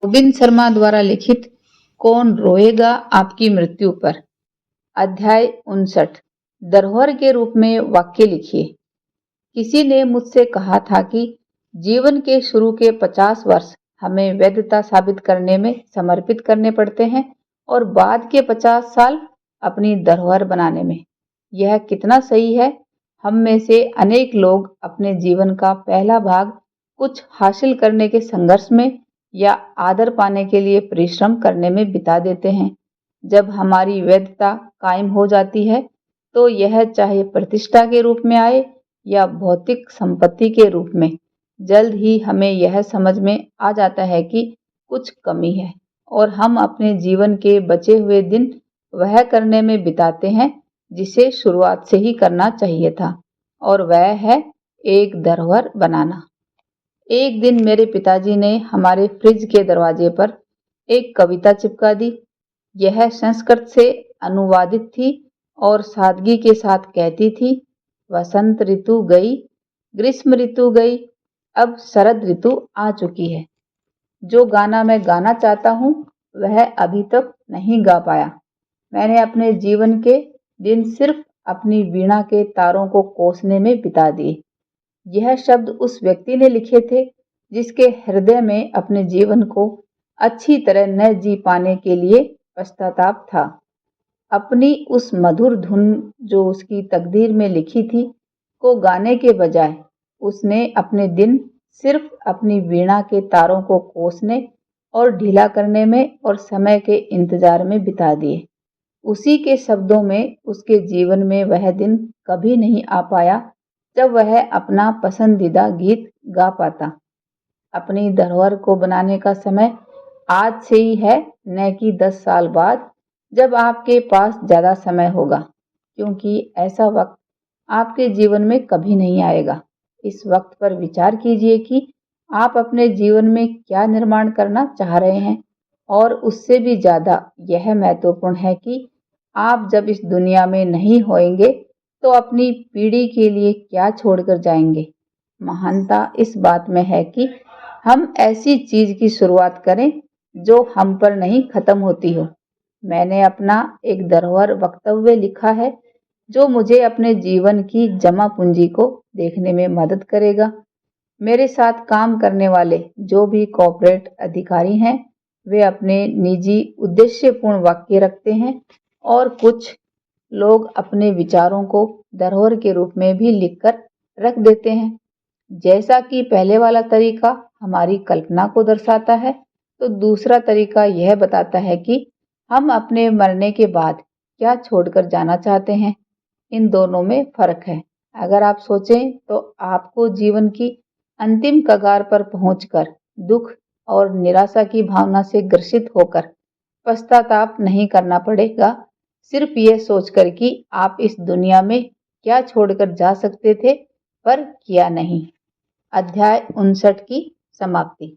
गोविंद शर्मा द्वारा लिखित कौन रोएगा आपकी मृत्यु पर। अध्याय 59। धरोहर के रूप में वाक्य लिखिए। किसी ने मुझसे कहा था कि जीवन के शुरू के 50 वर्ष हमें वैधता साबित करने में समर्पित करने पड़ते हैं और बाद के 50 साल अपनी धरोहर बनाने में। यह कितना सही है। हम में से अनेक लोग अपने जीवन का पहला भाग कुछ हासिल करने के संघर्ष में या आदर पाने के लिए परिश्रम करने में बिता देते हैं। जब हमारी वैधता कायम हो जाती है तो यह चाहे प्रतिष्ठा के रूप में आए या भौतिक संपत्ति के रूप में, जल्द ही हमें यह समझ में आ जाता है कि कुछ कमी है और हम अपने जीवन के बचे हुए दिन वह करने में बिताते हैं जिसे शुरुआत से ही करना चाहिए था, और वह है एक धरोहर बनाना। एक दिन मेरे पिताजी ने हमारे फ्रिज के दरवाजे पर एक कविता चिपका दी। यह संस्कृत से अनुवादित थी और सादगी के साथ कहती थी, वसंत ऋतु गई, ग्रीष्म ऋतु गई, अब शरद ऋतु आ चुकी है। जो गाना मैं गाना चाहता हूँ वह अभी तक नहीं गा पाया। मैंने अपने जीवन के दिन सिर्फ अपनी वीणा के तारों को कोसने में बिता दिए। यह शब्द उस व्यक्ति ने लिखे थे जिसके हृदय में अपने जीवन को अच्छी तरह न जी पाने के लिए पश्चाताप था। अपनी उस मधुर धुन जो उसकी तकदीर में लिखी थी को गाने के बजाय उसने अपने दिन सिर्फ अपनी वीणा के तारों को कोसने और ढीला करने में और समय के इंतजार में बिता दिए। उसी के शब्दों में उसके जीवन में वह दिन कभी नहीं आ पाया जब वह अपना पसंदीदा गीत गा पाता। अपनी धरोहर को बनाने का समय आज से ही है, न कि 10 साल बाद जब आपके पास ज़्यादा समय होगा, क्योंकि ऐसा वक्त आपके जीवन में कभी नहीं आएगा। इस वक्त पर विचार कीजिए कि आप अपने जीवन में क्या निर्माण करना चाह रहे हैं, और उससे भी ज़्यादा यह महत्वपूर्ण है कि आप जब इस दुनिया में नहीं होंगे तो अपनी पीढ़ी के लिए क्या छोड़कर जाएंगे। महानता इस बात में है कि हम ऐसी चीज़ की शुरुआत करें जो हम पर नहीं खत्म होती हो। मैंने अपना एक धरोहर वक्तव्य लिखा है जो मुझे अपने जीवन की जमा पूंजी को देखने में मदद करेगा। मेरे साथ काम करने वाले जो भी कॉर्पोरेट अधिकारी हैं वे अपने निजी उद्देश्यपूर्ण वाक्य रखते हैं और कुछ लोग अपने विचारों को धरोहर के रूप में भी लिखकर रख देते हैं। जैसा कि पहले वाला तरीका हमारी कल्पना को दर्शाता है, तो दूसरा तरीका यह बताता है कि हम अपने मरने के बाद क्या छोड़कर जाना चाहते हैं। इन दोनों में फर्क है। अगर आप सोचें तो आपको जीवन की अंतिम कगार पर पहुंचकर दुख और निराशा की भावना से ग्रसित होकर पश्चाताप नहीं करना पड़ेगा, सिर्फ यह सोचकर कि आप इस दुनिया में क्या छोड़कर जा सकते थे पर किया नहीं। अध्याय 59 की समाप्ति।